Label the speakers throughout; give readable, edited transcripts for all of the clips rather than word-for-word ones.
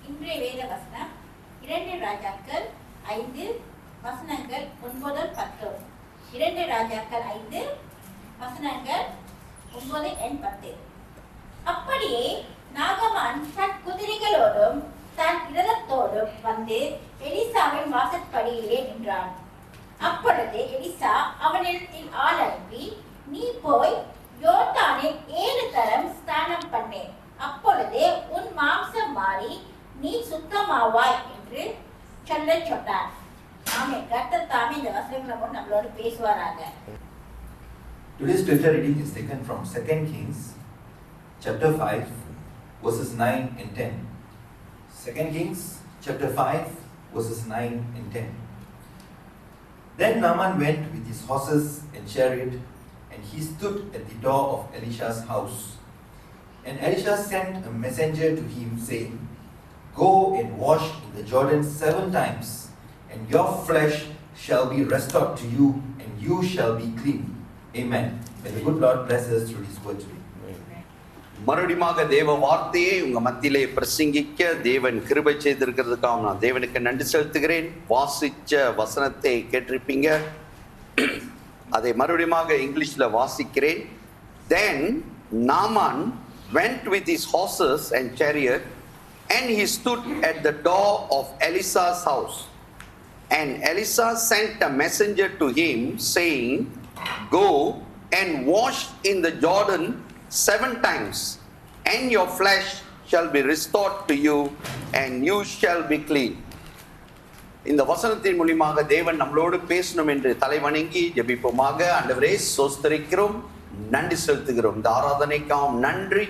Speaker 1: இன்றைய வேத வசனம் 2 ராஜாக்கள் 5 வசனங்கள் 9-10. 2 ராஜாக்கள் 5 வசனங்கள் 9-10. அப்படியே நாகமான் தன் குதிரைகளோடும் தன் இரதத்தோடும் வந்து எலிசாவின் வாசற்படியிலே நின்றான். அப்பொழுது எலிசா அவனிடத்தில் ஆள் அனுப்பி, நீ போய் யோர்தானில் 7 தரம் ஸ்நானம் பண்ணு, அப்பொழுது உன் மாம்சம் மாறி நீ சுத்தமாவாய் என்று சொல்லச் சொன்னார். ஆமென். கர்த்தர் தாமே இந்த வசனங்களை கொண்டு நம்மளோடு பேசுவாராக.
Speaker 2: Today's scripture reading is taken from 2 Kings chapter 5 verses 9 and 10. 2 Kings chapter 5 verses 9 and 10. Then Naaman went with his horses and chariot, and he stood at the door of Elisha's house. And Elisha sent a messenger to him, saying, Go and wash in the Jordan 7 times, and your flesh shall be restored to you, and you shall be clean. Amen. May the good Lord bless us through His word today.
Speaker 3: மறுபடியுமாக தேவ வார்த்தையை உங்க மத்தியிலே பிரசங்கிக்க தேவன் கிருபை செய்திருக்கிறதுக்காக நான் தேவனுக்கு நன்றி செலுத்துகிறேன். வாசிச்ச வசனத்தை கேட்டிருப்பீங்க, அதை மறுபடியுமாக இங்கிலீஷ்ல வாசிக்கிறேன். Then Naaman went with his horses and chariot, and he stood at the door of Elisha's house. And Elisha sent a messenger to him, saying, Go and wash in the Jordan 7 times, and your flesh shall be restored to you, and you shall be clean. இந்த வசனத்தின் மூலமாக தேவன் நம்மளோடு பேசணும் என்று தலைவணங்கி ஜெபிப்போமாக. ஆண்டவரே, ஸ்தோத்திரிக்கிறோம், நன்றி செலுத்துகிறோம். இந்த ஆராதனைக்காகவும் நன்றி,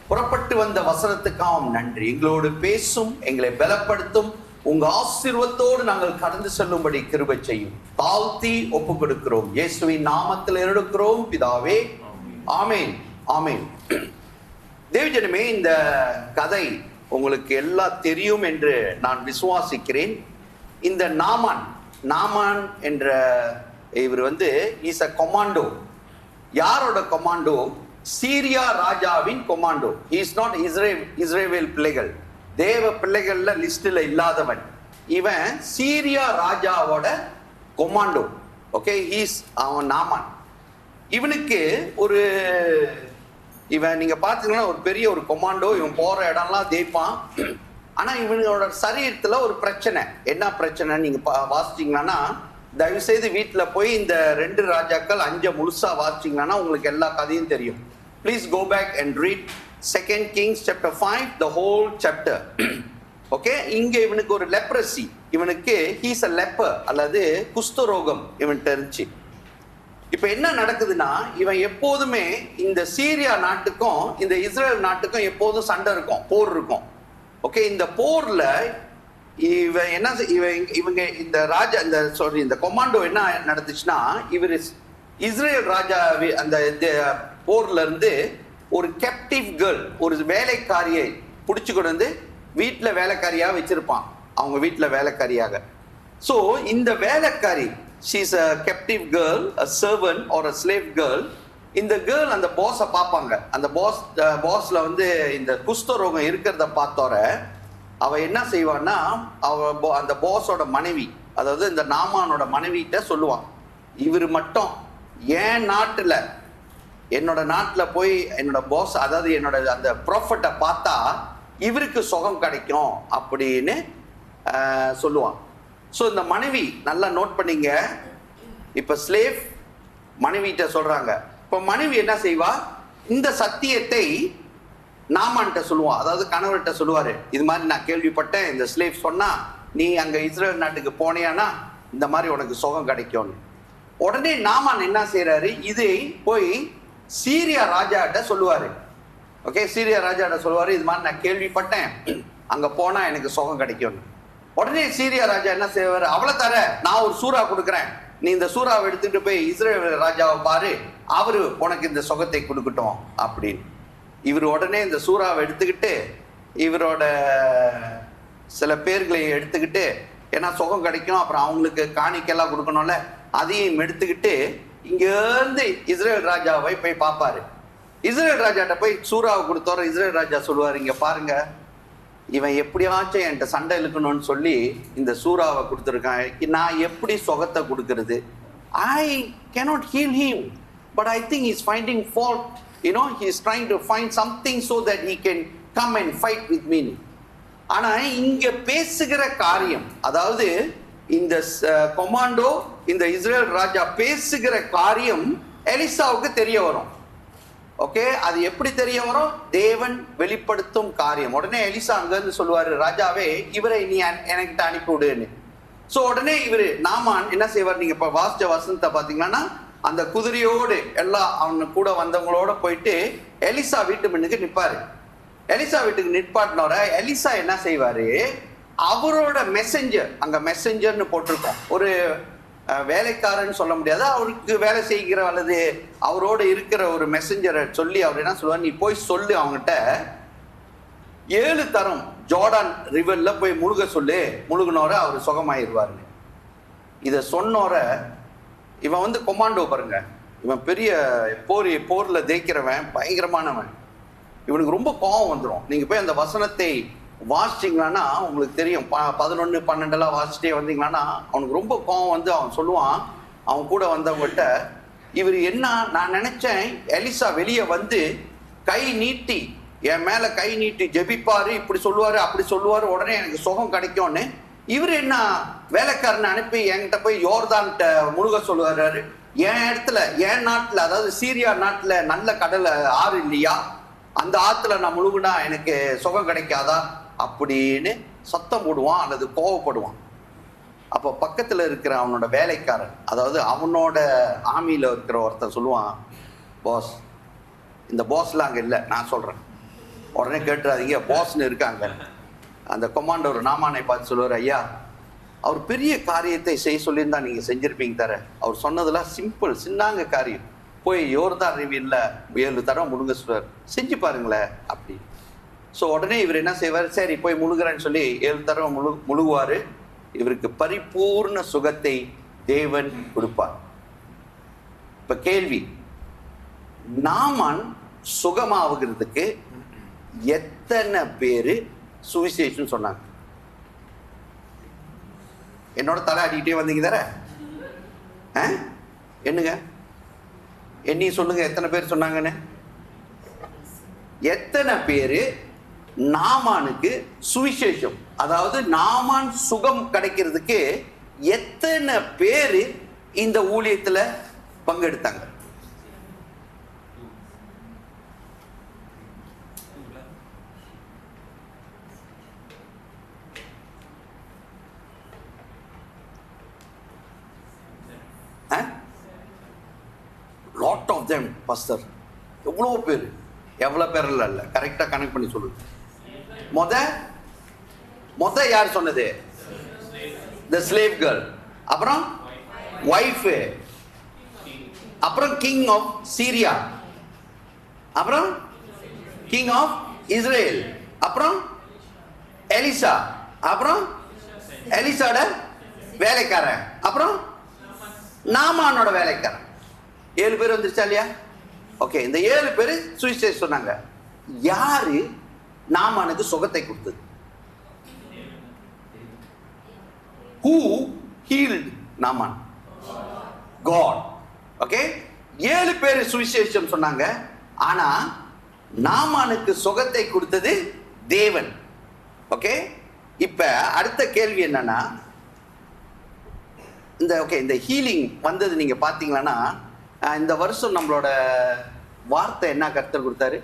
Speaker 3: புறப்பட்டு வந்த வசனத்துக்காகவும் நன்றி. எங்களோடு பேசும், எங்களை பலப்படுத்தும், உங்க ஆசீர்வாதத்தோடு நாங்கள் கடந்து செல்லும்படி கிருபை செய்யும். தாழ்த்தி ஒப்பு கொடுக்கிறோம், இயேசுவின் நாமத்தில் எடுக்கிறோம் பிதாவே, ஆமென், ஆமென். தேவஜனமே, இந்த கதை உங்களுக்கு எல்லாம் தெரியும் என்று நான் விசுவாசிக்கிறேன். இந்த நாமான் என்ற இவர் இஸ் அ கொமாண்டோ. யாரோட கொமாண்டோ? சீரியா ராஜாவின் கொமாண்டோ. இஸ் நாட் இஸ்ரேல் பிள்ளைகள், தேவ பிள்ளைகள்ல லிஸ்ட்ல இல்லாதவன் இவன். சீரியா ராஜாவோட கொமாண்டோ. ஓகே, அவன் நாமான். இவனுக்கு இவன் நீங்க பாத்தீங்கன்னா ஒரு பெரிய ஒரு கொமாண்டோ. இவன் போற இடம்லாம் ஜெயிப்பான். ஆனா இவனோட சரீரத்துல ஒரு பிரச்சனை. என்ன பிரச்சனை நீங்க வாசிச்சீங்கன்னா, தயவு செய்து வீட்டுல போய் இந்த 2 ராஜாக்கள் 5 முழுசா வாசிச்சீங்கன்னா உங்களுக்கு எல்லா கதையும் தெரியும். Please go back and read 2 Kings chapter 5 the whole chapter. Okay, இங்க இவனுக்கு ஒரு லெப்ரசி. இவனுக்கு ஹீஸ் அ லெப்பர், அல்லது குஷ்டரோகம் இவன் தெரிஞ்சு. இப்ப என்ன நடக்குதுன்னா, இவன் எப்போதுமே இந்த சீரியா நாட்டுக்கும் இந்த இஸ்ரேல் நாட்டுக்கும் எப்போதும் சண்டை இருக்கும், போர் இருக்கும். ஓகே, இந்த போர்ல இவன் என்ன இவங்க இந்த ராஜா இந்த கொமாண்டோ என்ன நடந்துச்சுன்னா, இவர் இஸ்ரேல் ராஜா அந்த போர்ல இருந்து ஒரு கேப்டிவ் கேர்ள், ஒரு வேலைக்காரியை பிடிச்சு கொண்டு வந்து வீட்டுல வேலைக்காரியா வச்சிருப்பான், அவங்க வீட்டுல வேலைக்காரியாக. சோ இந்த வேலைக்காரி, she is a captive girl, a servant or a slave girl. இந்த கேர்ள் அந்த பாஸை பார்ப்பாங்க. அந்த பாஸ்ல இந்த குஷ்டரோகம் இருக்கிறத பார்த்தோர அவ என்ன செய்வான்னா, அந்த பாஸோட மனைவி, அதாவது இந்த நாமானோட மனைவிட்ட சொல்லுவான், இவர் மட்டும் என் நாட்டுல, என்னோட நாட்டுல போய் என்னோட பாஸ், அதாவது என்னோட அந்த ப்ராஃபட்டை பார்த்தா இவருக்கு சுகம் கிடைக்கும் அப்படின்னு சொல்லுவான். ஸோ இந்த மனைவி நல்லா நோட் பண்ணீங்க. இப்ப ஸ்லேவ் மனைவிட்ட சொல்றாங்க. இப்ப மனைவி என்ன செய்வா, இந்த சத்தியத்தை நாமான்ட்ட சொல்லுவான், அதாவது கணவர்கிட்ட சொல்லுவாரு, இது மாதிரி நான் கேள்விப்பட்டேன், இந்த ஸ்லேவ் சொன்னா நீ அங்க இஸ்ரேல் நாட்டுக்கு போனியானா இந்த மாதிரி உனக்கு சுகம் கிடைக்கும். உடனே நாமான் என்ன செய்யறாரு, இதை போய் சீரியா ராஜாட்ட சொல்லுவாரு. ஓகே, சீரியா ராஜாட்ட சொல்லுவாரு, இது மாதிரி நான் கேள்விப்பட்டேன், அங்க போனா எனக்கு சுகம் கிடைக்கும். உடனே சீரியா ராஜா என்ன செய்வாரு, அவளை தர நான் ஒரு சூறா கொடுக்குறேன், நீ இந்த சூறாவை எடுத்துட்டு போய் இஸ்ரேல் ராஜாவை பாரு, அவரு உனக்கு இந்த சுகத்தை கொடுக்கட்டும் அப்படின்னு. இவர் உடனே இந்த சூறாவை எடுத்துக்கிட்டு இவரோட சில பேர்களை எடுத்துக்கிட்டு, ஏன்னா சுகம் கிடைக்கும், அப்புறம் அவங்களுக்கு காணிக்கெல்லாம் கொடுக்கணும்ல, அதையும் எடுத்துக்கிட்டு இங்க இருந்து இஸ்ரேல் ராஜாவை போய் பார்ப்பாரு. இஸ்ரேல் ராஜாட்ட போய் சூறாவை கொடுத்தோற இஸ்ரேல் ராஜா சொல்லுவாரு, இங்க பாருங்க, இவன் எப்படியாச்சும் என்கிட்ட சண்டை இழுக்கணும்னு சொல்லி இந்த சூறாவை கொடுத்துருக்கான். நான் எப்படி சுகத்தை கொடுக்கறது? I cannot heal him, but I think he's finding fault. He's trying to find something so that he can come and fight with me. ஆனா இங்க பேசுகிற காரியம், அதாவது இந்த கொமாண்டோ, இந்த இஸ்ரேல் ராஜா பேசுகிற காரியம் எலிசாவுக்கு தெரிய வரும். ஓகே, அது எப்படி தெரிய வரும்? தேவன் வெளிப்படுத்தும் காரியம். உடனே எலிசா அங்கிருந்து சொல்லுவாரு, ராஜாவே இவரை நீ என்கிட்ட அனுப்பி விடுன்னு. ஸோ உடனே இவரு நாமான் என்ன செய்வார்? நீங்க இப்ப வாசிச்ச வசனத்தை பாத்தீங்கன்னா, அந்த குதிரையோடு எல்லாம் அவனு கூட வந்தவங்களோட போயிட்டு எலிசா வீட்டு முன்னுக்கு நிற்பாரு. எலிசா வீட்டுக்கு நிற்பாட்டினோட எலிசா என்ன செய்வாரு? அவரோட மெசஞ்சர், அங்க மெசஞ்சர்னு போட்டிருக்கோம், ஒரு வேலைக்காரன்னு சொல்ல முடியாது, அவருக்கு வேலை செய்கிற அல்லது அவரோட இருக்கிற ஒரு மெசஞ்சரை சொல்லி அவர் என்ன சொல்லுவார்? நீ போய் சொல்லு அவங்ககிட்ட 7 தரம் ஜோர்டான் ரிவர்ல போய் முழுக சொல்லு, முழுகினோர அவர் சுகமாயிருவாருன்னு. இதை சொன்னோர இவன் கொமாண்டோ பாருங்க, இவன் பெரிய போர்ல தேய்க்கிறவன், பயங்கரமானவன். இவனுக்கு ரொம்ப கோபம் வந்துடும். நீங்க போய் அந்த வசனத்தை வாசிச்சிங்கன்னா உங்களுக்கு தெரியும். 11, 12 வாசிச்சிட்டே வந்தீங்கன்னா அவனுக்கு ரொம்ப கோபம் வந்து அவன் சொல்லுவான் அவன் கூட வந்தவங்ககிட்ட, இவர் என்ன, நான் நினைச்சேன் எலிசா வெளியே வந்து கை நீட்டி என் மேல கை நீட்டி ஜெபிப்பாரு, இப்படி சொல்லுவாரு அப்படி சொல்லுவாரு, உடனே எனக்கு சுகம் கிடைக்கும்னு. இவர் என்ன வேலைக்காரனை அனுப்பி என்கிட்ட போய் யோர்தான்கிட்ட முழுக சொல்லுவாரு. என் இடத்துல, என் நாட்டுல, அதாவது சீரியா நாட்டுல நல்ல கடலை ஆறு இல்லையா, அந்த ஆத்துல நான் முழுகுனா எனக்கு சுகம் கிடைக்காதா அப்படின்னு சத்தம் போடுவான் அல்லது கோவப்படுவான். அப்போ பக்கத்துல இருக்கிற அவனோட வேலைக்காரன், அதாவது அவனோட ஆமியில இருக்கிற ஒருத்தன் சொல்லுவான், பாஸ், இந்த பாஸ்லாம் அங்க இல்லை, நான் சொல்றேன், உடனே கேட்டுறாதீங்க, பாஸ்ன்னு இருக்காங்க. அந்த கொமாண்டர் நாமானை பார்த்து சொல்லுவார், ஐயா அவர் பெரிய காரியத்தை செய்ய சொல்லியிருந்தா நீங்க செஞ்சிருப்பீங்க தர, அவர் சொன்னதெல்லாம் சிம்பிள் சின்னாங்க காரியம், போய் யோர்தான் ரிவீல்ல 7 தரம் முழுங்க சொல்வார், செஞ்சு பாருங்களேன் அப்படி. ஸோ உடனே இவர் என்ன செய்வார்? சரி போய் முழுகிறேன்னு சொல்லி 7 தரம் முழுகுவாரு. இவருக்கு பரிபூர்ண சுகத்தை தேவன் கொடுப்பார். இப்ப கேள்வி, நாமான் சுகமாகுறதுக்கு எத்தனை பேரு சுவிசேஷம் சொன்னாங்க? என்னோட தலை அடிக்கிட்டே வந்தீங்க தர என்னங்க எண்ணி சொல்லுங்க, எத்தனை பேர் சொன்னாங்கன்னு? எத்தனை பேரு நாமானுக்கு சுவிசேஷம், அதாவது நாமான் சுகம் கிடைக்கிறதுக்கு எத்தனை பேரு இந்த ஊழியத்துல பங்கெடுத்தாங்க? Lot of them pastor. எவ்வளோ பேர்? எவ்வளோ பேர் இல்ல, கரெக்டா கனெக்ட் பண்ணி சொல்லுங்க. மொத யார் சொன்னது? the slave girl, அப்புறம் wife, அப்புறம் king of Syria, அப்புறம் king of Israel, அப்புறம் எலிசா, அப்புறம் எலிசாட வேலைக்காரன், அப்புறம் நாமானோட வேலைக்காரன். 7 பேர் வந்துருச்சா இல்லையா? ஓகே, இந்த 7 பேர் சுவிசேஷம் சொன்னாங்க. யாரு நாமானுக்கு சுகத்தை கொடுத்தது? Who healed Naaman? God. Okay, 7 பேர் சுவிசேஷம் சொன்னாங்க. ஆனா நாமானுக்கு சுகத்தை கொடுத்தது தேவன். ஓகே, இப்ப அடுத்த கேள்வி என்னன்னா, இந்த ஹீலிங் வந்தது நீங்க பாத்தீங்கன்னா, இந்த வருஷம் நம்மளோட வார்த்தை என்ன கர்த்தர் கொடுத்தாரு?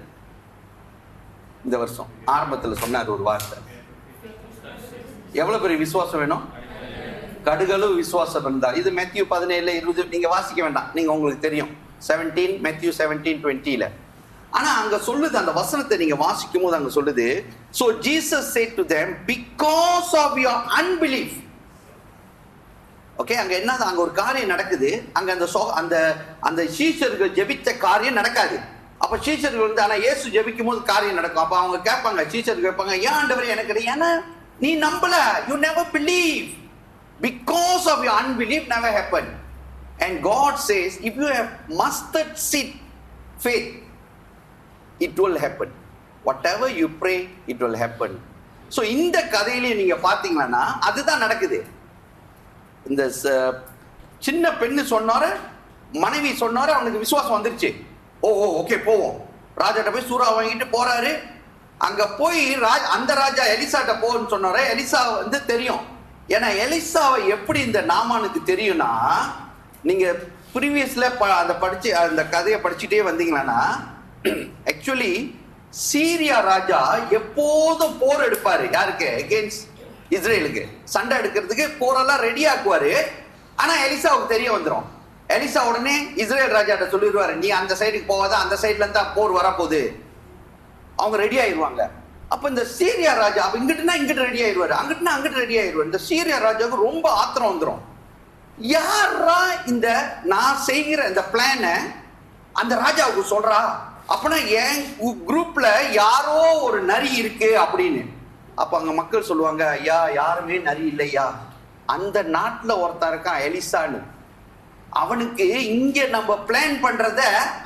Speaker 3: இந்த வருஷம் ஆரம்பத்துல சொன்னார் ஒரு வார்த்தை. எவ்வளவு பெரிய விசுவாசம் வேணும்? கடுகளு விசுவாசம் இருந்தால். இது மேத்யூ 17:20 நீங்க வாசிக்க வேண்டாம், நீங்க உங்களுக்கு தெரியும். 17 மேத்யூ 17:20. ஆனா அங்க சொல்லுது, அந்த வசனத்தை நீங்க வாசிக்கும் போது அங்க சொல்லுது, so Jesus said to them, because of your unbelief. Okay, அங்க என்ன, அங்க ஒரு காரியம் நடக்குது. அங்க அந்த அந்த சீஷர்கள் ஜெபிச்ச காரியம் நடக்காது. அப்ப சீஷர்கள் வந்து, ஆனா இயேசு ஜெபிக்கும் போது காரியம் நடக்கும். அப்ப அவங்க கேட்பாங்க, சீஷர்கள் கேட்பாங்க, ஏன் ஆண்டவரே எனக்கு, ஏன்னா நீ நம்பல, you never believe, because of your unbelief never happened. And God says, if you have mustard seed faith, it will happen. Whatever you pray, it will happen. So இந்த கதையிலே நீங்க பாத்தீங்கன்னா அதுதான் நடக்குது. இந்த சின்ன பெண்ணு சொன்னார, மனைவி சொன்னார, அவனுக்கு விசுவாசம் வந்துருச்சு. ஓகே போவோம். ராஜாட்ட போய் சூறா வாங்கிட்டு போறாரு. அங்க போய் அந்த ராஜா எலிசாட்ட போன்னு சொன்னாரு. எலிசா வந்து தெரியும். ஏன்னா எலிசாவை எப்படி இந்த நாமானுக்கு தெரியும்னா, நீங்க ப்ரீவியஸ்ல அந்த கதையை படிச்சுட்டே வந்தீங்கன்னா, ஆக்சுவலி சீரியா ராஜா எப்போதும் போர் எடுப்பாரு. யாருக்கு? அகேன்ஸ்ட் இஸ்ரேலுக்கு சண்டை எடுக்கிறதுக்கு போரெல்லாம் ரெடி ஆக்குவாரு. ஆனா எலிசாவுக்கு தெரிய வந்துடும். எலிசா உடனே இஸ்ரேல் ராஜாட்ட சொல்லிடுவாரு, நீ அந்த சைடுக்கு போகாத, அந்த சைட்ல இருந்தா போர் வரப்போகுது. அவங்க ரெடி ஆயிடுவாங்க. அப்ப இந்த சீரியா ராஜா இங்கிட்டுனா இங்கிட்டு ரெடி ஆயிடுவாரு, அங்கிட்டுனா அங்கிட்டு ரெடி ஆயிடுவாரு. இந்த சீரியா ராஜாவுக்கு ரொம்ப ஆத்திரம் வந்துடும். யாரா இந்த நான் செய்கிற இந்த பிளான அந்த ராஜாவுக்கு சொல்றா? அப்பனா என் குரூப்ல யாரோ ஒரு நரி இருக்கு அப்படின்னு. அப்ப அங்க மக்கள் சொல்லுவாங்க, ஐயா யாருமே நரி இல்லையா, அந்த நாட்டுல ஒருத்தன் இருக்கான் எலிசான்னு, அவனுக்கு இங்க நம்ம பிளான் பண்றத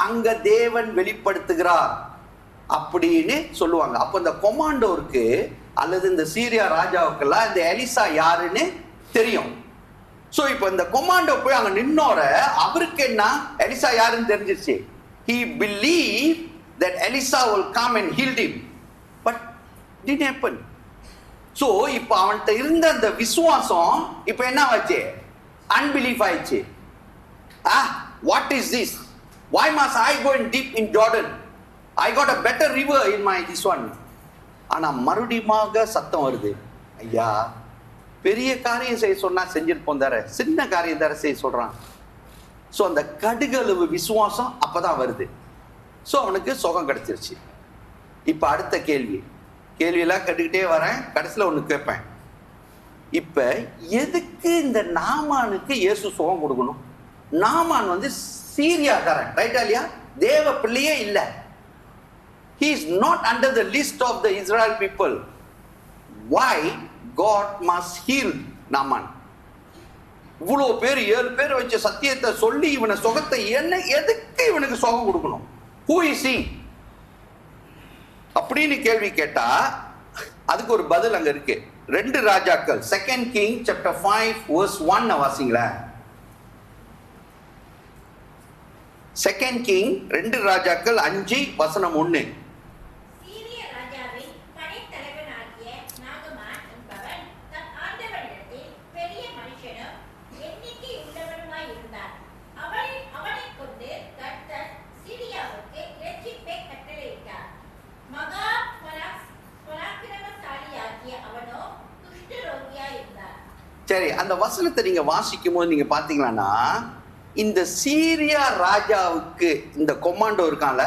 Speaker 3: அங்க தேவன் வெளிப்படுத்துகிறார் அப்படின்னு சொல்லுவாங்க. அப்ப இந்த கொமாண்டோருக்கு அல்லது இந்த சீரியா ராஜாவுக்கெல்லாம் இந்த எலிசா யாருன்னு தெரியும். சோ இப்ப இந்த கொமாண்டோ போய் அங்க நின்னோர அவருக்கு என்ன எலிசா யாருன்னு தெரிஞ்சிருச்சு. He believed that Elisa will come and heal him, but didn't happen. So இப்ப அவன்கிட்ட இருந்த அந்த விசுவாசம் இப்ப என்ன ஆச்சு? அன்பிலீஃப் ஆயிடுச்சு. What is this? Why must I go in deep in Jordan? I got a better river in my this one. ஆனா மறுபடியுமாக சத்தம் வருது, ஐயா பெரிய காரியம் செய்ய சொன்னா செஞ்சிருப்போம் தர, சின்ன காரியம் தர செய்ய சொல்றான். ஸோ அந்த கடுகளவு விசுவாசம் அப்பதான் வருது. ஸோ அவனுக்கு சுகம் கிடைச்சிருச்சு. இப்ப அடுத்த கேள்வியெல்லாம் கேட்டுக்கிட்டே வரேன். கடைசியில் ஒன்று கேட்பேன். இப்ப எதுக்கு இந்த நாமானுக்கு இயேசு சுகம் கொடுக்கணும்? நாமான் வந்து சீரியாக்காரன், ரைட்டா இல்லையா? தேவ பிள்ளையே இல்லை. He is not under the list of the Israel people. Why God must heal Naaman? இவ்வளோ பேர் 7 பேர் வச்ச சத்தியத்தை சொல்லி இவனை சுகத்தை எதுக்கு இவனுக்கு சுகம் கொடுக்கணும்? Who is he? அப்படின்னு கேள்வி கேட்டா அதுக்கு ஒரு பதில் அங்க இருக்கு. 2 ராஜாக்கள் 2 King chapter 5 verse 1 வாசிங்களா. 2 King 2 ராஜாக்கள் 5 வசனம் 1. சரி, அந்த வசனத்தை நீங்க வாசிக்கும் போது நீங்க பாத்தீங்கன்னா, இந்த சீரியா ராஜாவுக்கு இந்த கொமாண்டோ இருக்கான்ல,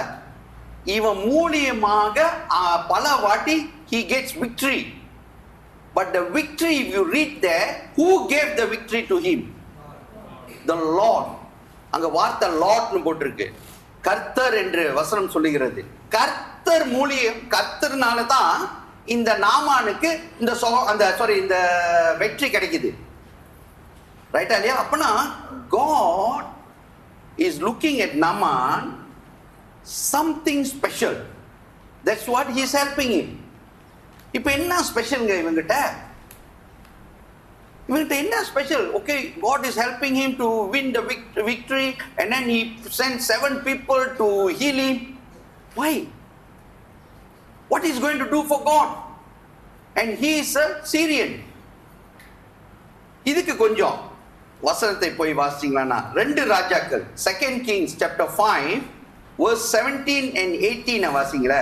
Speaker 3: இவன் மூலியமாக பல வாட்டி he gets victory. But the victory, if you read there, who gave the victory to him? The Lord. அங்க வார்த்தை லார்ட்னு போட்டிருக்கு. கர்த்தர் என்று வசனம் சொல்லுகிறது. கர்த்தர் மூலியம், கர்த்தர்னால தான் இந்த நாமானுக்கு இந்த வெற்றி கிடைக்குது. ரைட்டா இல்லையா? அப்பனா God is looking at Naaman something special. That's what he is helping him. இப்போ என்ன ஸ்பெஷல்ங்க இவங்கிட்ட என்ன special? Okay, God is helping him to win the victory, and then he sent 7 people to heal him. Why? What is going to do for God? And he is a Syrian. இதுக்கு கொஞ்சம் வசனத்தை போய் வாசிங்களா. 2 ராஜாக்கள் 2 Kings chapter 5 verse 17 and 18 வாசிங்களா.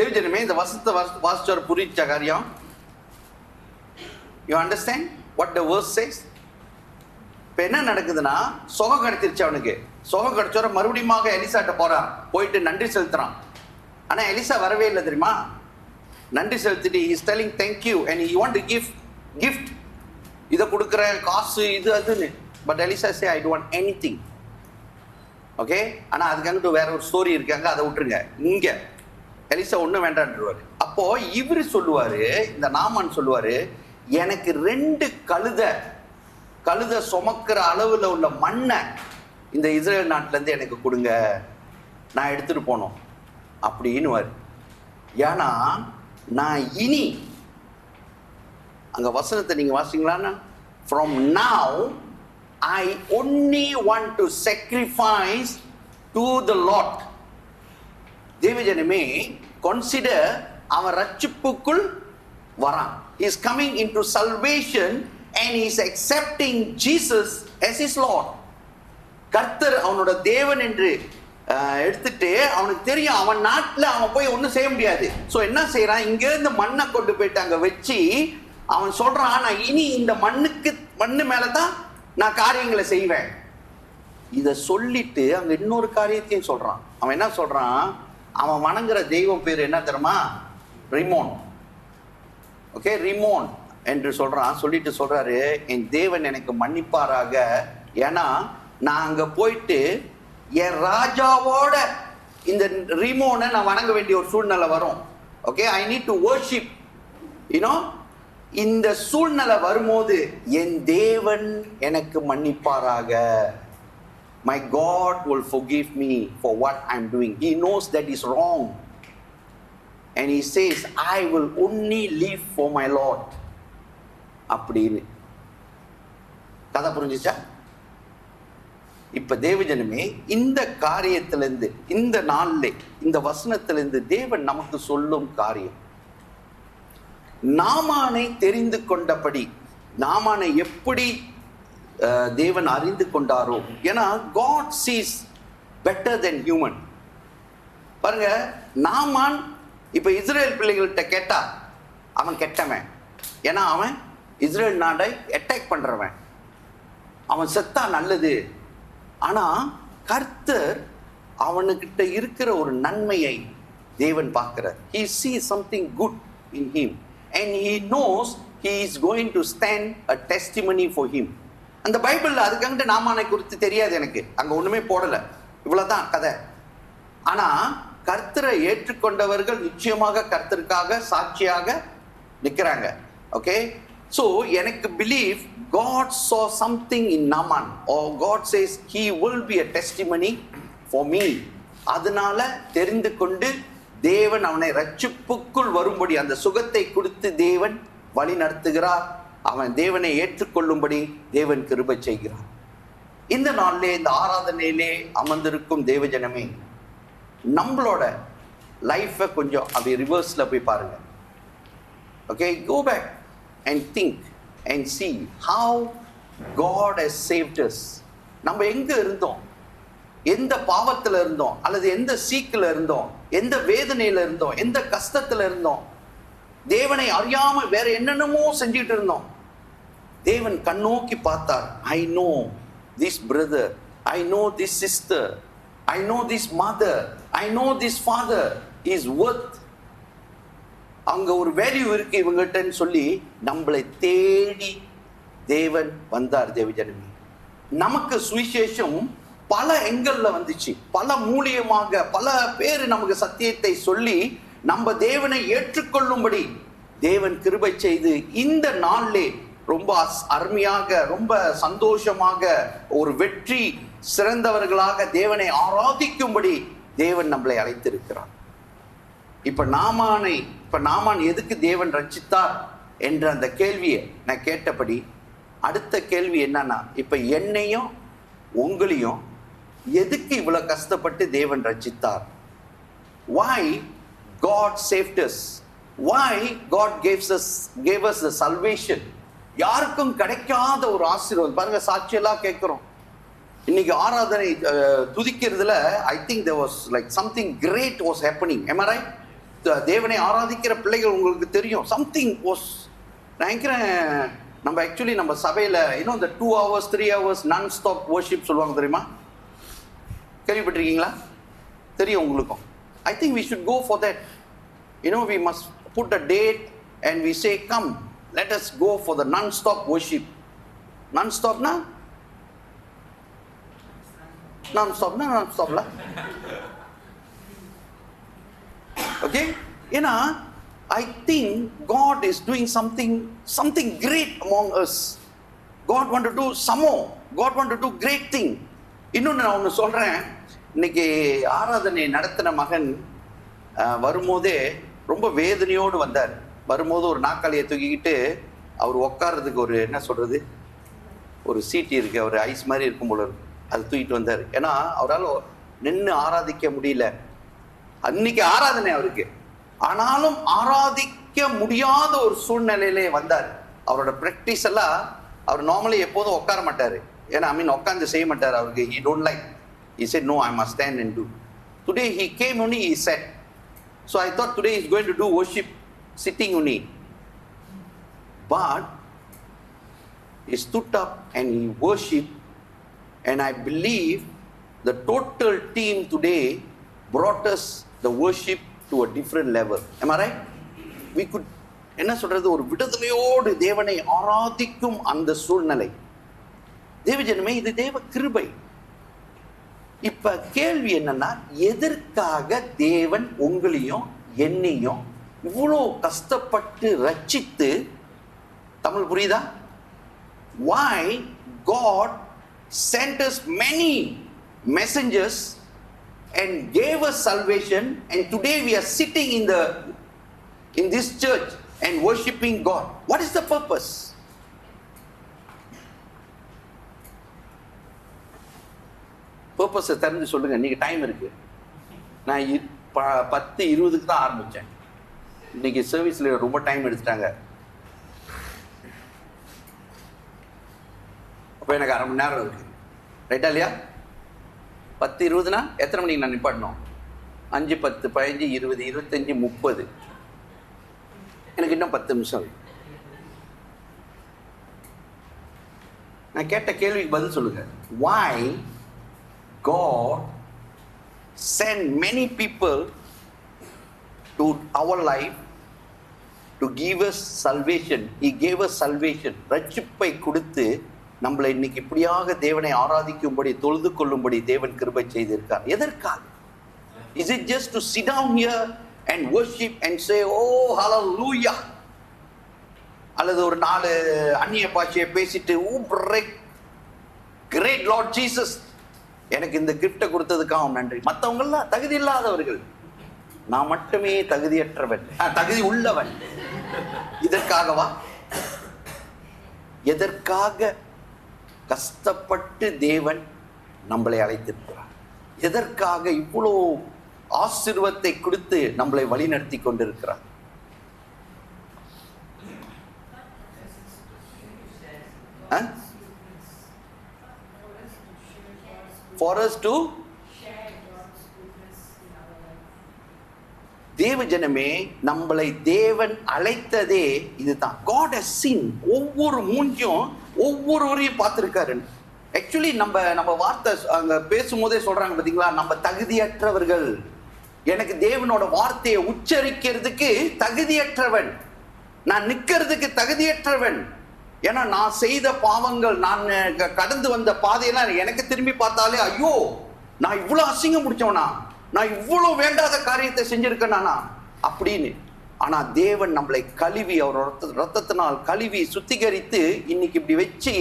Speaker 3: தேவஜனமே இந்த வசனத்தை வாசிச்சவர் புரிச்ச காரியம்? You understand what the verse says? இப்போ என்ன நடக்குதுன்னா, சுகம் கிடைச்சிருச்சு அவனுக்கு. சுகம் கிடைச்சோட மறுபடியும் எலிசாட்ட போறான், போயிட்டு நன்றி செலுத்துறான். ஆனா எலிசா வரவே இல்லை தெரியுமா? நன்றி செலுத்திட்டு he is telling thank you and he want to give gift. இதை கொடுக்குற காசு இது அதுன்னு. But Elisha say I don't want anything. Okay, ஆனா அதுக்காக வேற ஒரு ஸ்டோரி இருக்காங்க, அதை விட்டுருங்க. இங்க எலிசா ஒன்றும் வேண்டான்றாரு. அப்போ இவரு சொல்லுவாரு, இந்த நாமான் சொல்லுவாரு, எனக்கு 2 கழுதை சுமக்கிற அளவுல உள்ள மண்ணை இந்த இஸ்ரேல் நாட்டுல இருந்து எனக்கு கொடுங்க, நான் எடுத்துட்டு போனோம் அப்படின்னு. ஏன்னா நான் இனி, அங்க வசனத்தை நீங்க வாசிங்களான்னா, from now I only want to sacrifice to the Lord. தேவஜனமே, consider அவன் ரட்சிப்புக்குள் வரான். He is coming into salvation and he is accepting Jesus as his Lord. கர்த்தர் அவனோட தேவன் என்று எடுத்துட்டு, அவனுக்கு தெரியும் அவன் நாட்டில் அவன் போய் ஒன்றும் செய்ய முடியாது. ஸோ என்ன செய்யறான், இங்கேருந்து மண்ணை கொண்டு போயிட்டு அங்கே வச்சு அவன் சொல்றான், நான் இனி இந்த மண்ணு மேலதான் நான் காரியங்களை செய்வேன். இதை சொல்லிட்டு அங்க இன்னொரு காரியத்தையும் சொல்றான். அவன் என்ன சொல்றான், அவன் வணங்குற தெய்வம் பேர் என்ன தெரியுமா? ரிமோன். ஓகே, ரிமோன் என்று சொல்றான். சொல்லிட்டு சொல்றாரு, என் தேவன் எனக்கு மன்னிப்பாராக, ஏன்னா நான் அங்க போயிட்டு என் ராஜாவோட இந்த ரிமோனை நான் வணங்க வேண்டிய ஒரு சூழ்நிலை வரும். Okay, I need to worship you know. இந்த சூழ்நிலை வரும்போது என் தேவன் எனக்கு மன்னிப்பாராக. My God will forgive me for what I'm doing. He knows that is wrong. And he says, I will only live for my Lord. அப்படின்னு கதை புரிஞ்சுச்சா? இப்ப தேவஜனமே, இந்த காரியத்திலிருந்து, இந்த நாள்ல, இந்த வசனத்திலிருந்து தேவன் நமக்கு சொல்லும் காரியம், நாமானை தெரிந்து கொண்டபடி, நாமானை எப்படி தேவன் அறிந்து கொண்டாரோ. ஏன்னா God sees better than human. பாருங்க, நாமான் இப்ப இஸ்ரேல் பிள்ளைகள்கிட்ட கேட்டா அவன் கெட்டவன், ஏன்னா அவன் இஸ்ரேல் நாடை அட்டாக் பண்றவன், அவன் செத்தா நல்லது. ஆனா கர்த்தர் அவனுக்கிட்ட இருக்கிற ஒரு நன்மையை தேவன் பார்க்கிறார். He sees something good in him and he knows he is going to stand a testimony for him. அந்த பைபிள்ல அதுக்காக நாமானை குறித்து தெரியாது எனக்கு, அங்க ஒண்ணுமே போடல, இவ்வளவுதான் கதை. ஆனா கர்த்தரை ஏற்றுக்கொண்டவர்கள் நிச்சயமாக கர்த்தருக்காக சாட்சியாக நிற்கிறாங்க. ஓகே, ஸோ எனக்கு believe God saw something in Naaman, or God says he will be a testimony for me. அதனால தெரிந்து கொண்டு தேவன் அவனை ரட்சிப்புக்குள் வரும்படி அந்த சுகத்தை கொடுத்து தேவன் வழி நடத்துகிறார். அவன் தேவனை ஏற்றுக்கொள்ளும்படி தேவன் கிருபை செய்கிறார். இந்த நாளிலே, இந்த ஆராதனையிலே அமர்ந்திருக்கும் தேவஜனமே, நம்மளோட லைஃபை கொஞ்சம் அப்படி ரிவர்ஸ்ல போய் பாருங்க. Okay, go back and think and see how God has saved us. நம்ம எங்க இருந்தோம், எந்த பாவத்துல இருந்தோம், அல்லது எந்த சீக்கில் இருந்தோம், எந்த வேதனையில இருந்தோம், எந்த கஷ்டத்துல இருந்தோம், தேவனை அறியாம வேற என்னென்னமோ செஞ்சுட்டு இருந்தோம். தேவன் கண்ணோக்கி பார்த்தார். I know this brother, I know this sister, I know this mother, I know this father is worth, அங்க ஒரு வேல்யூ இருக்கு இவங்ககிட்டன்னு சொல்லி நம்மளை தேடி தேவன் வந்தார். தேவஜனமே, நமக்கு சுவிசேஷம் பல எங்கள்ல வந்துச்சு, பல மூலியமாக பல பேர் நமக்கு சத்தியத்தை சொல்லி நம்ம தேவனை ஏற்றுக்கொள்ளும்படி தேவன் கிருபை செய்து இந்த நாளிலே ரொம்ப அருமையாக, ரொம்ப சந்தோஷமாக, ஒரு வெற்றி சிறந்தவர்களாக தேவனை ஆராதிக்கும்படி தேவன் நம்மளை அழைத்திருக்கிறார். இப்ப நாமான் எதுக்கு தேவன் ரட்சித்தார் என்ற அந்த கேள்வியை நான் கேட்டபடி, அடுத்த கேள்வி என்னன்னா, இப்ப என்னையும் உங்களையும் எதுக்கு இவ்வளவு கஷ்டப்பட்டு தேவன் ரட்சித்தார்? Why God saved us? Why God gave us the salvation? யாருக்கும் கிடைக்காத ஒரு ஆசீர்வாதம். பாருங்க, சாட்சியெல்லாம் கேட்கிறோம். இன்னைக்கு ஆராதனை துதிக்கிறதுல I think there was like something great was happening. Am I right? தேவனை ஆராதிக்கிற பிள்ளைகள் உங்களுக்கு தெரியும். சம்திங் வாஸ், நான் நினைக்கிறேன் நம்ம ஆக்சுவலி நம்ம சபையில் இன்னும் இந்த 2 hours 3 hours நான் ஸ்டாப் வர்ஷிப் சொல்லுவாங்க தெரியுமா? கேள்விப்பட்டிருக்கீங்களா? தெரியும் உங்களுக்கும். I think we should go for that. We must put a date and we say, come, let us go for the non-stop worship. Non-stop na? Non-stop na? Non-stop la? Okay? I think God is doing something great among us. God want to do some more. God want to do great thing. இன்னொன்று நான் ஒன்று சொல்கிறேன். இன்னைக்கு ஆராதனை நடத்தின மகன் வரும்போதே ரொம்ப வேதனையோடு வந்தார். வரும்போது ஒரு நாற்காலியை தூக்கிக்கிட்டு அவர் உட்கார்றதுக்கு ஒரு என்ன சொல்கிறது, ஒரு சீட்டி இருக்குது, அவர் ஐஸ் மாதிரி இருக்கும் போல இருக்கு, அது தூக்கிட்டு வந்தார். ஏன்னா அவரால் நின்று ஆராதிக்க முடியல. அன்னைக்கு ஆராதனை அவருக்கு, ஆனாலும் ஆராதிக்க முடியாத ஒரு சூழ்நிலையிலே வந்தார். அவரோட ப்ராக்டிஸ் எல்லாம் அவர் நார்மலி எப்போதும் உட்கார மாட்டார். ஏன்னா உட்காந்து செய்ய மாட்டார். அவருக்கு he don't like. He said, no, I must stand and do. Today he came only, he sat. So I thought today he's going to do worship sitting only. But he stood up and he worshiped, and I believe the total team today brought us the worship to a different level. Am I right? We could, என்ன சொல்றது, ஒரு விடுதலையோடு தேவனை ஆராதிக்கும் அந்த சூழ்நிலை. தேவஜனமே, இது தேவ கிருபை. இப்ப கேள்வி என்னன்னா, எதற்காக தேவன் உங்களையும் என்னையும் இவ்வளோ கஷ்டப்பட்டு ரட்சித்து, தமிழ் புரியுதா? Why God sent us many messengers and gave us salvation, and today we are sitting in this church and worshiping God. What is the purpose? பர்பஸை தெரிஞ்சு சொல்லுங்க. இன்னைக்கு டைம் இருக்கு. நான் 10:20 தான் ஆரம்பித்தேன். இன்னைக்கு சர்வீஸில் ரொம்ப டைம் எடுத்துட்டாங்க. அப்போ எனக்கு 1/2 மணி நேரம் இருக்கு. ரைட்டா இல்லையா? 10:20னா எத்தனை மணிக்கு நான் நிப்பாட்டணும்? 5, 10, 15, 20, 25, 30. எனக்கு இன்னும் 10 நிமிஷம். நான் கேட்ட கேள்விக்கு பதில் சொல்லுங்க. Why God sent many people to our life to give us salvation? He gave us salvation. ரட்சிப்பை கொடுத்து நம்மளை இன்னைக்கு இப்படியாக தேவனை ஆராதிக்கும்படி, தொழுது கொள்ளும்படி தேவன் கிருபை செய்திருக்கார். எதற்காக? Is it just to sit down here and worship and say, oh hallelujah? அல்லது ஒரு 4 அந்நிய பாஷையை பேசிட்டு, oh great Lord Jesus, எனக்கு இந்த கிஃப்டை கொடுத்ததுக்காக நன்றி. மற்றவங்கெல்லாம் தகுதி இல்லாதவர்கள், நான் மட்டுமே தகுதியற்றவன், தகுதி உள்ளவன். இதற்காகவா? எதற்காக கஷ்டப்பட்டு தேவன் நம்மளை அழைத்திருக்கிறார்? எதற்காக இவ்வளோ ஆசீர்வாதத்தை கொடுத்து நம்மளை வழிநடத்தி கொண்டிருக்கிறார்? For us to தேவ ஜனமே, நம்மளை தேவன் அழைத்ததே இதுதான். God has seen. ஒவ்வொரு மூஞ்சும் ஒவ்வொருவரையும் பார்த்திருக்காரு. ஆக்சுவலி நம்ம வார்த்தை அங்க பேசும்போதே சொல்றாங்க பாத்தீங்களா, நம்ம தகுதியற்றவர்கள். எனக்கு தேவனோட வார்த்தையை உச்சரிக்கிறதுக்கு தகுதியற்றவன், நான் நிக்கிறதுக்கு தகுதியற்றவன். ஏன்னா நான் செய்த பாவங்கள், நான் கடந்து வந்த பாதையெல்லாம் எனக்கு திரும்பி பார்த்தாலே, ஐயோ நான் இவ்வளவு அசிங்கம் முடிச்சவனா, நான் இவ்வளவு வேண்டாத காரியத்தை செஞ்சிருக்கேனா அப்படின்னு. ஆனா தேவன் நம்மளை கழுவி, அவர் ரத்தத்தினால் கழுவி சுத்திகரித்து இன்னைக்கு இப்படி வச்சு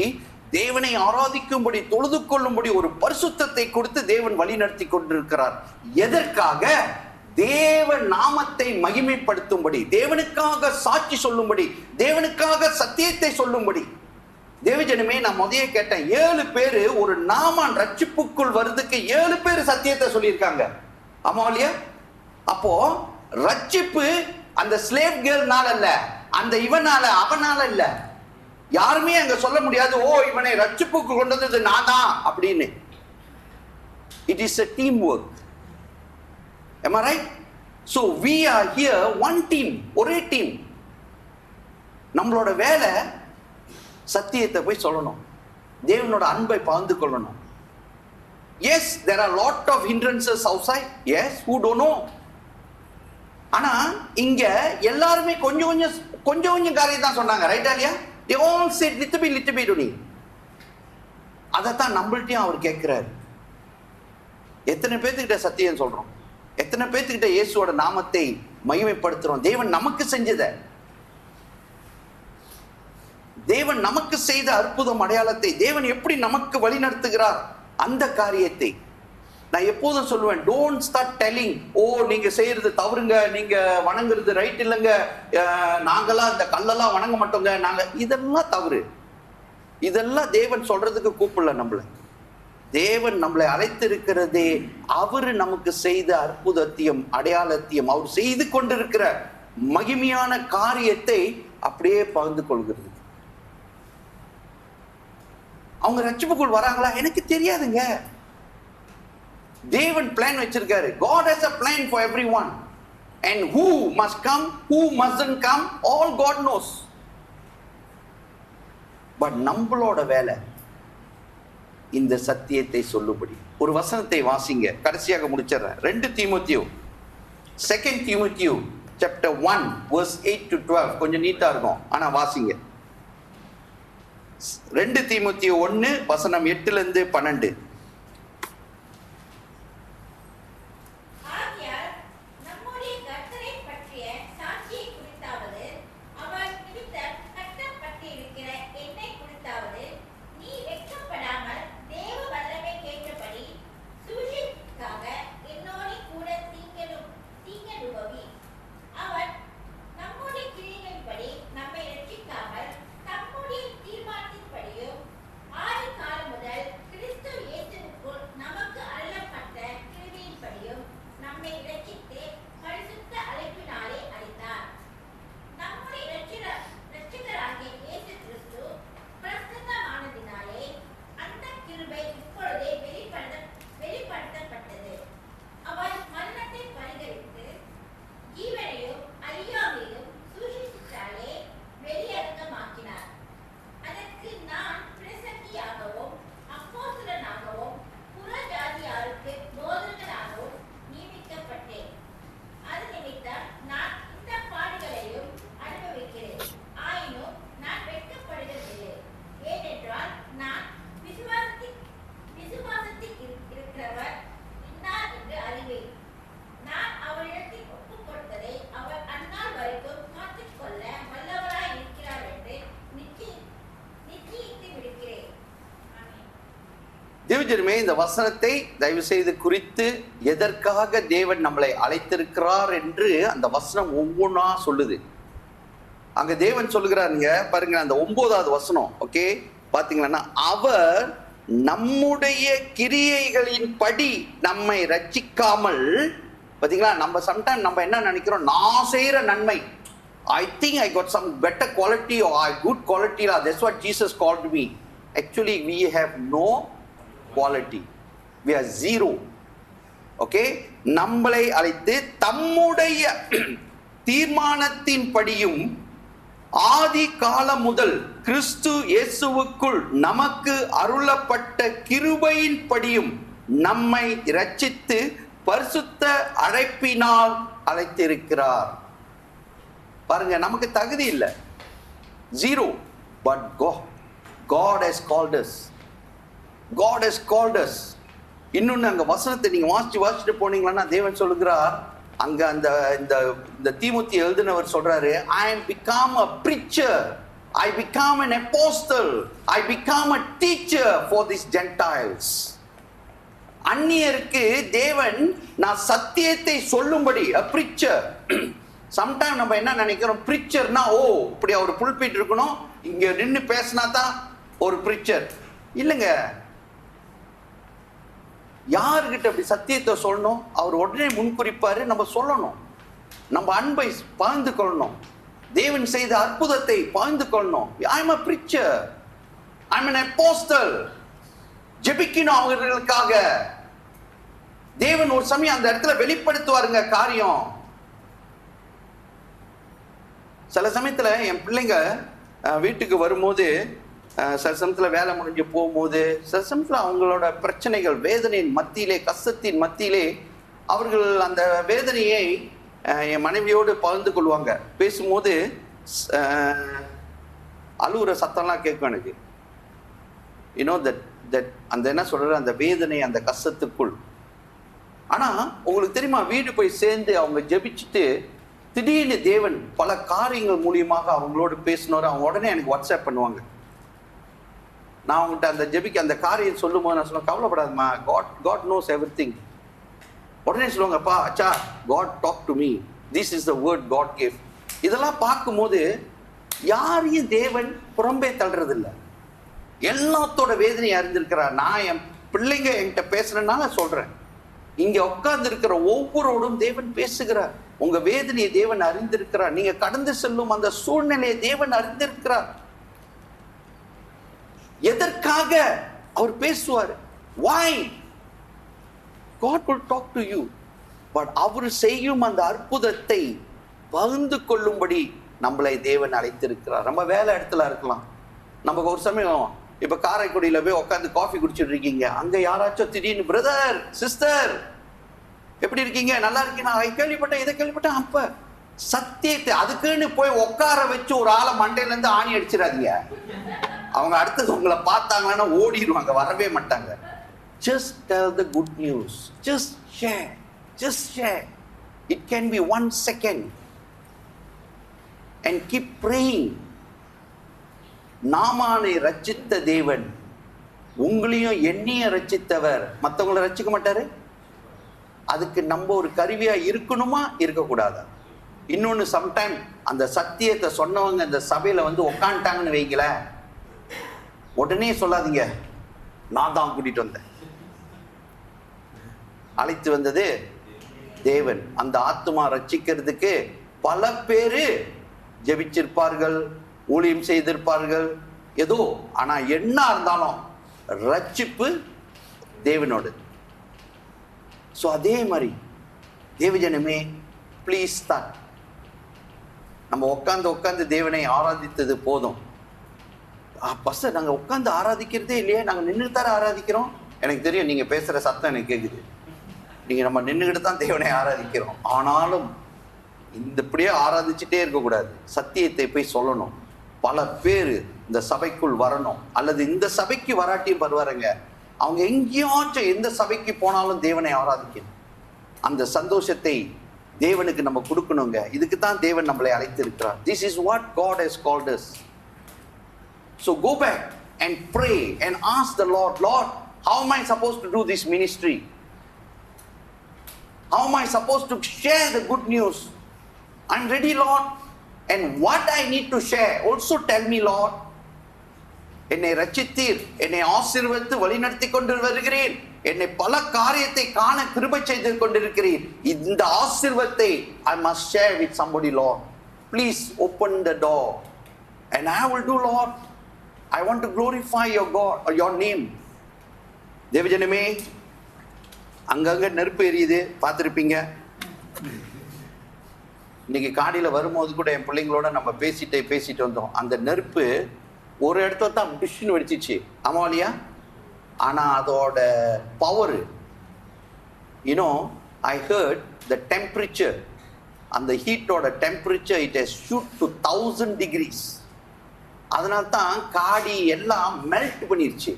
Speaker 3: தேவனை ஆராதிக்கும்படி, தொழுது கொள்ளும்படி ஒரு பரிசுத்தத்தை கொடுத்து தேவன் வழி நடத்தி கொண்டிருக்கிறார். எதற்காக? தேவ நாமத்தை மகிமைப்படுத்தும்படி, தேவனுக்காக சாட்சி சொல்லும்படி, தேவனுக்காக சத்தியத்தை சொல்லும்படி. தேவஜனமே, நான் முதல்ல கேட்டேன், 7 பேரு ஒரு நாமான் ரட்சிப்புக்குள் வருதுக்கு 7 பேர் சத்தியத்தை சொல்லியிருக்காங்க. ஆமா இல்லையா? அப்போ ரட்சிப்பு அந்த ஸ்லேவ் கேர்ள்னால இல்ல, அந்த இவனால அவனால இல்ல. யாருமே அங்க சொல்ல முடியாது, ஓ இவனை ரட்சிப்புக்கு கொண்டு வந்தது நான் தான் அப்படின்னு. It is a team work. Am I right? So we are here one team, ஒரே டீம். நம்மளோட வேலை சத்தியத்தை போய் சொல்லணும், தேவனோட அன்பை பகிர்ந்து கொள்ளணும். Yes, there are lot of hindrances outside. Yes, who don't know? ஆனா இங்க எல்லாருமே கொஞ்சம் கொஞ்சம் காரியம் தான் சொன்னாங்க, ரைட்டா இல்லையா? They all said little bit only. அதைத்தான் நம்மள்ட்டையும் அவர் கேட்கிறாரு. எத்தனை பேர்த்துக்கிட்ட சத்தியம் சொல்றோம், எத்தனை பேர்த்துக்கிட்ட இயேசுவோட நாமத்தை மகிமைப்படுத்துறோம்? தேவன் நமக்கு செஞ்சதை, தேவன் நமக்கு செய்த அற்புதம் அடையாளத்தை, தேவன் எப்படி நமக்கு வழி நடத்துகிறார் அந்த காரியத்தை. நான் எப்போதும் சொல்லுவேன், டோன்ட் ஸ்டார்ட் டெல்லிங், ஓ நீங்க செய்யறது தவறுங்க, நீங்க வணங்குறது ரைட் இல்லைங்க, நாங்கெல்லாம் இந்த கல்லெல்லாம் வணங்க மாட்டோங்க, நாங்க இதெல்லாம் தவறு. இதெல்லாம் தேவன் சொல்றதுக்கு கூப்பிடல நம்மள. தேவன் நம்மளை அழைத்திருக்கிறதே அவரு நமக்கு செய்த அற்புதத்தையும் அடையாளத்தையும், அவர் செய்து கொண்டிருக்கிற மகிமையான காரியத்தை அப்படியே பகிர்ந்து கொள்கிறது. அவங்க ரட்சிப்புக்குள் வராங்களா எனக்கு தெரியாதுங்க. தேவன் பிளான் வச்சிருக்காரு. God has a plan for everyone, and who must come, who mustn't come, all God knows. But நம்மளோட வேலை இந்த சத்தியத்தை சொல்லும்படி. ஒரு வசனத்தை வாசிங்க, கடைசியாக முடிச்சிடுறேன். 2 தீமோத்தேயு, 2 தீமோத்தேயு chapter 1 verse 8 to 12. கொஞ்சம் நீட்டா இருக்கும், ஆனா வாசிங்க. 2 தீமோத்தேயு 1 வசனம் 8 ல இருந்து 12. தேவஜனமே, இந்த வசனத்தை தயவு செய்து குறித்து, எதற்காக தேவன் நம்மளை அழைத்திருக்கிறார் என்று அந்த வசனம் ஒவ்வொன்றா சொல்லுது. அங்க தேவன் சொல்லுகிறாருங்க பாருங்க, அந்த 9வது வசனம். ஓகே, பாத்தீங்கன்னா, அவர் நம்முடைய கிரியைகளின் படி நம்மை ரட்சிக்காமல், பாத்தீங்களா, நம்ம சம்டைம் நம்ம என்ன நினைக்கிறோம், நான் செய்யற நன்மை, I think I got some better quality or good quality, that's what Jesus called me. Actually we have no quality, we are zero. Okay, நம்மளை அழைத்து தம்முடைய தீர்மானத்தின் படியும் ஆதி காலம் முதல் கிறிஸ்து இயேசுவுக்குள் நமக்கு அருளப்பட்ட கிருபையின் படியும் நம்மை இரட்சித்து பரிசுத்த அழைப்பினால் அழைத்திருக்கிறார். பாருங்க, நமக்கு தகுதி இல்லை, zero. But God has called us. God has called us. இன்னொன்னு, அங்க வசனத்தை நீங்க வாசிச்சுட்டு போனீங்கன்னா தேவன் சொல்லுகிறார், அங்க அந்த இந்த தீமோத்தேயு எழுதினவர் சொல்றாரு, I am become a preacher, I become an apostle, I become a teacher for these Gentiles. அந்நியருக்கு தேவன் நான் சத்தியத்தை சொல்லும்படி, a preacher. சம்டைம் நம்ம என்ன நினைக்கிறோம், preacherனா ஓ இப்படி அவர் புல்பிட் இருக்கணும், இங்க நின்று பேசினா தான் ஒரு preacher. இல்லைங்க, யாருக்கிட்ட அப்படி சத்தியத்தை சொல்லணும், அவர் உடனே முன்குறிப்பாரு, நம்ம சொல்லணும், நம்ம அன்பை பகிர்ந்து கொள்ளணும், தேவன் செய்த அற்புதத்தை பகிர்ந்து கொள்ளணும். I am a preacher, I am an apostle. ஜெபிக்கணும் அவர்களுக்காக. தேவன் ஒரு சமயம் அந்த இடத்துல வெளிப்படுத்துவாருங்க காரியம். சில சமயத்தில் என் பிள்ளைங்க வீட்டுக்கு வரும்போது, சில சமயத்தில் வேலை முடிஞ்சு போகும்போது, சில சமயத்தில் அவங்களோட பிரச்சனைகள், வேதனையின் மத்தியிலே, கஷ்டத்தின் மத்தியிலே அவர்கள் அந்த வேதனையை என் மனைவியோடு பகிர்ந்து கொள்வாங்க. பேசும்போது அழுகுற சத்தம்லாம் கேட்கும் எனக்கு. யூனோ தட் அந்த என்ன சொல்ற, அந்த வேதனை, அந்த கஷ்டத்துக்குள். ஆனால் உங்களுக்கு தெரியுமா, வீடு போய் சேர்ந்து அவங்க ஜெபிச்சுட்டு திடீர்னு தேவன் பல காரியங்கள் மூலியமாக அவங்களோடு பேசினோரு. அவங்க உடனே எனக்கு வாட்ஸ்அப் பண்ணுவாங்க. நான் அவங்ககிட்ட அந்த ஜெபிக்க அந்த காரியம் சொல்லும் போது நான் சொல்லுவேன், கவலைப்படாதம்மா, காட் நோஸ் எவ்ரிதிங். உடனே சொல்லுவாங்கப்பா, அச்சா, God talk to me, this is the word God gave. இதெல்லாம் பார்க்கும்போது யாரையும் தேவன் புறம்பே தள்ளுறதில்லை. எல்லாத்தோட வேதனையை அறிந்திருக்கிறார். நான் என் பிள்ளைங்க என்கிட்ட பேசுறேன்னா சொல்றேன், இங்க உட்கார்ந்து இருக்கிற ஒவ்வொருவரோடும் தேவன் பேசுகிறார். உங்க வேதனையை தேவன் அறிந்திருக்கிறார். நீங்க கடந்து செல்லும் அந்த சூழ்நிலையை தேவன் அறிந்திருக்கிறார். எதற்காக அவர் பேசுவார்? why God will talk to you. But அவர் செய்யும் அந்த அற்புதத்தை பகிர்ந்து கொள்ளும்படி நம்மளை தேவன் அழைத்திருக்கிறார். நம்ம வேலை இடத்துல இருக்கலாம். நமக்கு ஒரு சமயம் இப்ப காரைக்குடியில போய் உட்காந்து காஃபி குடிச்சிட்டு இருக்கீங்க. அங்க யாராச்சும் திடீர்னு, பிரதர், சிஸ்டர், எப்படி இருக்கீங்க, நல்லா இருக்கீங்க, நான் கேள்விப்பட்டேன், இதை கேள்விப்பட்டேன். அப்ப சத்தியத்தை அதுக்குன்னு போய் உட்கார வச்சு ஒரு ஆளை மண்டையில இருந்து ஆணி அடிச்சிடாதீங்க. அவங்க அடுத்தது உங்களை பார்த்தாங்கன்னா ஓடிடுவாங்க, வரவே மாட்டாங்க. Just tell the good news. Just share. Just share. It can be 1 second. And keep praying. நாமானை ரட்சித்த தேவன் உங்களையும் என்னையும் ரட்சித்தவர் மற்றவங்களை ரட்சிக்க மாட்டாரு? அதுக்கு நம்ம ஒரு கருவியா இருக்கணுமா, இருக்கக்கூடாதா? இன்னொன்னு, சம்டைம் அந்த சத்தியத்தை சொன்னவங்க இந்த சபையில வந்து உக்காந்துட்டாங்கன்னு வைங்கள, உடனே சொல்லாதீங்க, நான் தான் கூட்டிட்டு வந்தேன். அழைத்து வந்தது தேவன். அந்த ஆத்துமா ரட்சிக்கிறதுக்கு பல பேரு ஜெபிச்சிருப்பார்கள், ஊழியம் செய்திருப்பார்கள், ஏதோ. ஆனா என்ன இருந்தாலும் ரட்சிப்பு தேவனோடு. ஸோ அதே மாதிரி தேவஜனமே, ப்ளீஸ் ஸ்டார்ட். நம்ம உட்காந்து தேவனை ஆராதித்தது போதும். பஸ்ஸை நாங்கள் உட்காந்து ஆராதிக்கிறதே இல்லையே, நாங்கள் நின்று தர ஆராதிக்கிறோம். எனக்கு தெரியும், நீங்கள் பேசுகிற சத்தம் எனக்கு கேட்குது. நம்ம நின்றுக்கிட்டு தான் தேவனை ஆராதிக்கிறோம். ஆனாலும் இப்படியே ஆராதிச்சுட்டே இருக்கக்கூடாது. சத்தியத்தை போய் சொல்லணும். பல பேர் இந்த சபைக்குள் வரணும். அல்லது இந்த சபைக்கு வராட்டியும் வருவாருங்க, அவங்க எங்கேயாச்சும் எந்த சபைக்கு போனாலும் தேவனை ஆராதிக்கணும். அந்த சந்தோஷத்தை தேவனுக்கு நம்ம கொடுக்கணுங்க. இதுக்கு தான் தேவன் நம்மளை அழைத்திருக்கிறார். This is what God has called us. So go back and pray and ask the Lord, Lord, how am I supposed to do this ministry? How am I supposed to share the good news? I'm ready, Lord. And what I need to share, also tell me, Lord. என்னை ரட்சித்தீர், என்னை ஆசீர்வதித்து வழிநடத்தி கொண்டு வருகிறேன், என்னை பல காரியத்தை காண கிருபை செய்து கொண்டிருக்கிறேன். இந்த ஆசீர்வாதத்தை I must share with somebody, Lord. Please open the door and I will do, Lord. I want to glorify your God or your name. தேவஜனமே, அங்கங்க நெருப்பு எரியுது, பார்த்துருப்பீங்க. இன்னைக்கு காடியில் வரும்போது கூட என் பிள்ளைங்களோட நம்ம பேசிட்டு வந்தோம். அந்த நெருப்பு ஒரு இடத்துல தான் டிஷ்னு வெடிச்சிச்சு, ஆமாலியா? ஆனால் அதோட power, you know, I heard the temperature, அந்த ஹீட்டோட temperature it has shoot to 1000 degrees. அதனால தான் காடி எல்லாம் மெல்ட் பண்ணிருச்சு.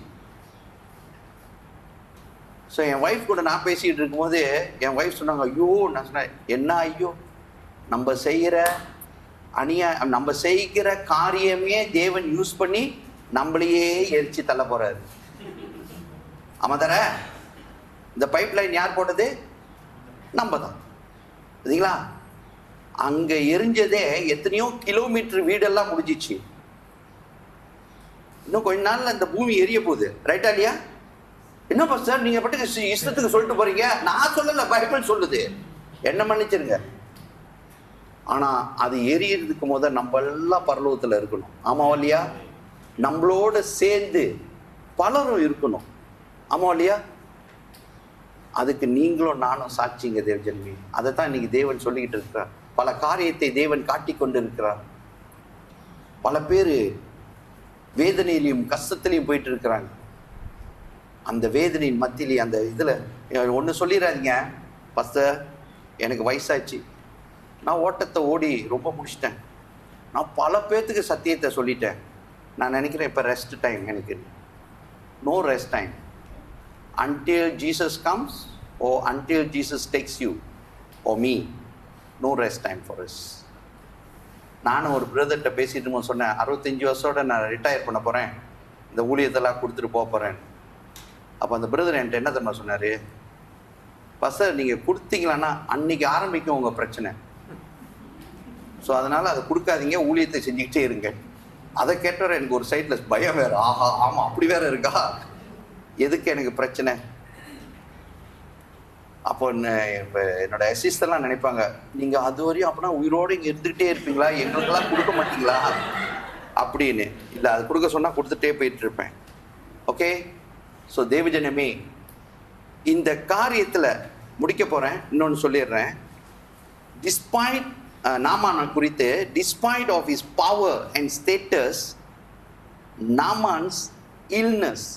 Speaker 3: ஸோ என் ஒய்ஃப் கூட நான் பேசிகிட்டு இருக்கும்போது என் ஒய்ஃப் சொன்னாங்க, ஐயோ, நான் சொன்னேன், என்ன ஐயோ, நம்ம செய்கிற காரியமே தேவன் யூஸ் பண்ணி நம்மளையே எரிச்சு தள்ள போறாரு. ஆமா தர, இந்த பைப் லைன் யார் போட்டது? நம்ம தான். சரிங்களா? அங்க எரிஞ்சதே எத்தனையோ கிலோமீட்டர் வீடெல்லாம் முடிஞ்சிச்சு. இன்னும் கொஞ்ச நாள்ல இந்த பூமி எரிய போகுது. ரைட்டா இல்லையா? என்னப்பா சார் நீங்க பாட்டுக்கு இஷ்டத்துக்கு சொல்லிட்டு போறீங்க? நான் சொல்லல, பைபிள் சொல்லுது. என்ன மன்னிச்சிருங்க. ஆனா அது எரியறதுக்கு முதல் நம்ம எல்லாம் பரலோகத்துல இருக்கணும். ஆமாவா இல்லையா? நம்மளோட சேர்ந்து பலரும் இருக்கணும். ஆமாவா இல்லையா? அதுக்கு நீங்களும் நானும் சாட்சிங்க தேவஜன்மி. அதை தான் இன்னைக்கு தேவன் சொல்லிக்கிட்டு இருக்கிறார். பல காரியத்தை தேவன் காட்டி கொண்டு இருக்கிறார். பல பேர் வேதனையிலையும் கஷ்டத்திலையும் போயிட்டு இருக்கிறாங்க. அந்த வேதனையின் மத்தியிலையும் அந்த இதில் ஒன்று சொல்லிடாதீங்க, பாஸ்டர் எனக்கு வயசாச்சு, நான் ஓட்டத்தை ஓடி ரொம்ப முடிச்சிட்டேன், நான் பல பேர்த்துக்கு சத்தியத்தை சொல்லிட்டேன், நான் நினைக்கிறேன் இப்போ ரெஸ்ட் டைம் எனக்கு. No rest time until Jesus comes or until Jesus takes you or me. No rest time for us. நானும் ஒரு பிரதர்கிட்ட பேசிட்டு சொன்னேன், 65 வருஷத்தோட நான் ரிட்டையர் பண்ண போகிறேன், இந்த ஊழியத்தெல்லாம் கொடுத்துட்டு போக போகிறேன். அப்போ அந்த பிரதர் என்கிட்ட என்ன தெரியுமா சொன்னார், பாஸ்டர் நீங்கள் கொடுத்தீங்களான்னா அன்னைக்கு ஆரம்பிக்கும் உங்கள் பிரச்சனை, ஸோ அதனால் அதை கொடுக்காதீங்க, ஊழியத்தை செஞ்சுக்கிட்டே இருங்க. அதை கேட்டவரை எனக்கு ஒரு சைடில் பயம் வேறு, ஆஹா ஆமாம் அப்படி வேற இருக்கா, எதுக்கு எனக்கு பிரச்சனை. அப்போ என்னோட அசிஸ்டெல்லாம் நினைப்பாங்க, நீங்கள் அது வரையும் அப்படின்னா உயிரோடு இங்கே இருந்துகிட்டே இருப்பீங்களா, எங்களுக்கெல்லாம் கொடுக்க மாட்டீங்களா அப்படின்னு. இல்லை, அது கொடுக்க சொன்னால் கொடுத்துட்டே போயிட்டு இருப்பேன். ஓகே, ஸோ தேவஜனமே, இந்த காரியத்தில் முடிக்க போகிறேன். இன்னொன்று சொல்லிடுறேன், டிஸ்பைட் நாமான குறித்து, despite of his power and status, Naaman's illness,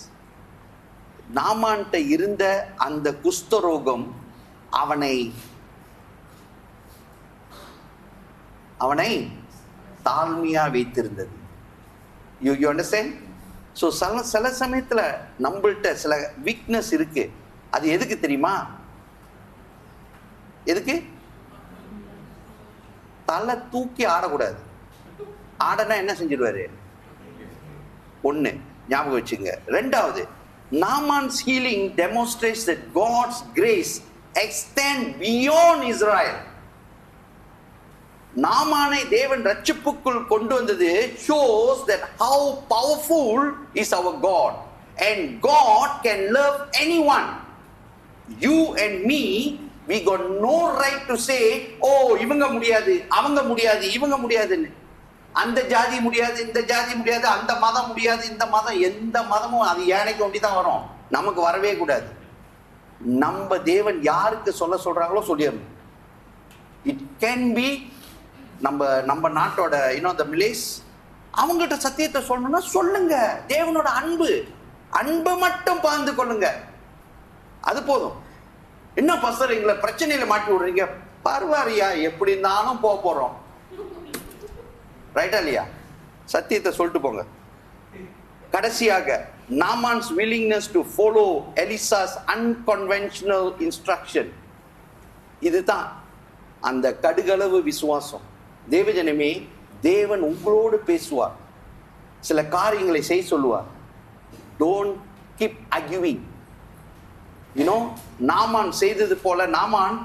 Speaker 3: நாமான்ட்ட இருந்த அந்த குஷ்டரோகம் அவனை தாழ்மையா வைத்திருந்தது. You understand? ஸோ சில சமயத்துல நம்மள்ட்ட சில வீக்னஸ் இருக்கு. அது எதுக்கு தெரியுமா? எதுக்கு? தலை தூக்கி ஆடக்கூடாது. ஆடனா என்ன செஞ்சிடுவாரு? ஒண்ணு ஞாபகம் வச்சுங்க. ரெண்டாவது, Naaman's healing demonstrates that God's grace extends beyond Israel. நாமானை தேவன் ரட்சிப்புக்குள் கொண்டு வந்தது shows that how powerful is our God, and God can love anyone. You and me, we got no right to say, oh இவங்க முடியாது, அவங்க முடியாது, இவங்க முடியாதுன்னு. அந்த ஜாதி முடியாது, இந்த ஜாதி முடியாது, அந்த மதம் முடியாது, இந்த மதம், எந்த மதமும் அது ஏனைக்கு ஒண்டி தான் வரும், நமக்கு வரவே கூடாது. நம்ம தேவன் யாருக்கு சொல்றாங்களோ சொல்லிடணும். இட் கேன் பி நம்ம நாட்டோட இந்த மிலேஸ், அவங்கள்ட்ட சத்தியத்தை சொல்லணும்னா சொல்லுங்க. தேவனோட அன்பை மட்டும் பகிர்ந்து கொள்ளுங்க, அது போதும். என்ன பாஸ்டர் எங்களை பிரச்சனையில மாட்டி விடுறீங்க? பரவாயில்லையா, எப்படி இருந்தாலும் போறோம், ரைட்டா இல்லையா? சத்தியத்தை சொல்லிட்டு போங்க. கடைசியாக, நாமான்ஸ் willingness to follow எலிசாஸ் unconventional instruction. இதுதான் அந்த கடுகளவு விசுவாசம். தேவஜனமே, தேவன் உங்களோடு பேசுவார், சில காரியங்களை செய்ய சொல்லுவார். Don't keep arguing. நாமான் செய்தது போல, நாமான்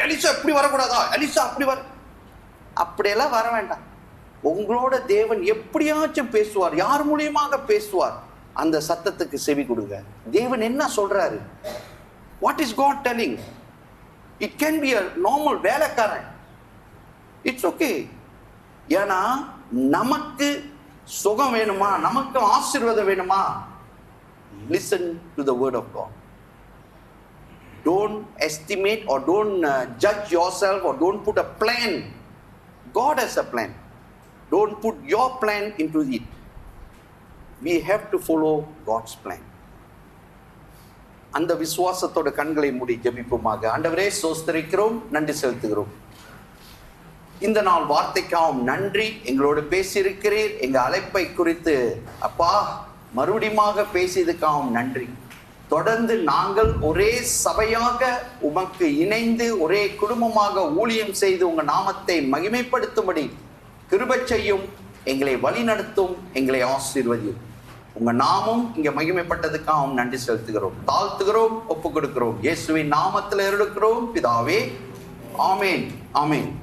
Speaker 3: எலிசா இப்படி வரக்கூடாதா, எலிசா அப்படி அப்படியெல்லாம் வர வேண்டாம். உங்களோட தேவன் எப்படியாச்சும் பேசுவார், யார் மூலியமாக பேசுவார். அந்த சத்தத்துக்கு செவி கொடுங்க. தேவன் என்ன சொல்றாரு? What is God telling? It can be a normal வேலைக்காரன், இட்ஸ் ஓகே. ஏன்னா நமக்கு சுகம் வேணுமா, நமக்கு ஆசீர்வாதம் வேணுமா, listen to the word of God. Don't estimate or don't judge yourself or don't put a plan. God has a plan. Don't put your plan into it. We have to follow God's plan. அந்த விசுவாசத்தோட கண்களை மூடி ஜெபிப்போமாக. ஆண்டவரே, ஸ்தோத்திரிக்கிறோம், நன்றி செலுத்துகிறோம். இந்த நாள் வார்த்தைக்காகவும் நன்றி. எங்களோடு பேசியிருக்கிறீர். எங்க அழைப்பை குறித்து அப்பா மறுபடியுமாக பேசியதுக்காகவும் நன்றி. தொடர்ந்து நாங்கள் ஒரே சபையாக உமக்கு இணைந்து ஒரே குடும்பமாக ஊழியம் செய்து உங்க நாமத்தை மகிமைப்படுத்தும்படி கிருபை செய்யும். எங்களை வழி நடத்தும், எங்களை ஆசீர்வதியும். உங்க நாமம் இங்க மகிமைப்பட்டதுக்காகவும் நன்றி செலுத்துகிறோம், தாழ்த்துகிறோம், ஒப்பு கொடுக்கிறோம். இயேசுவின் நாமத்தில் இருக்கிறோம் பிதாவே, ஆமேன், ஆமேன்.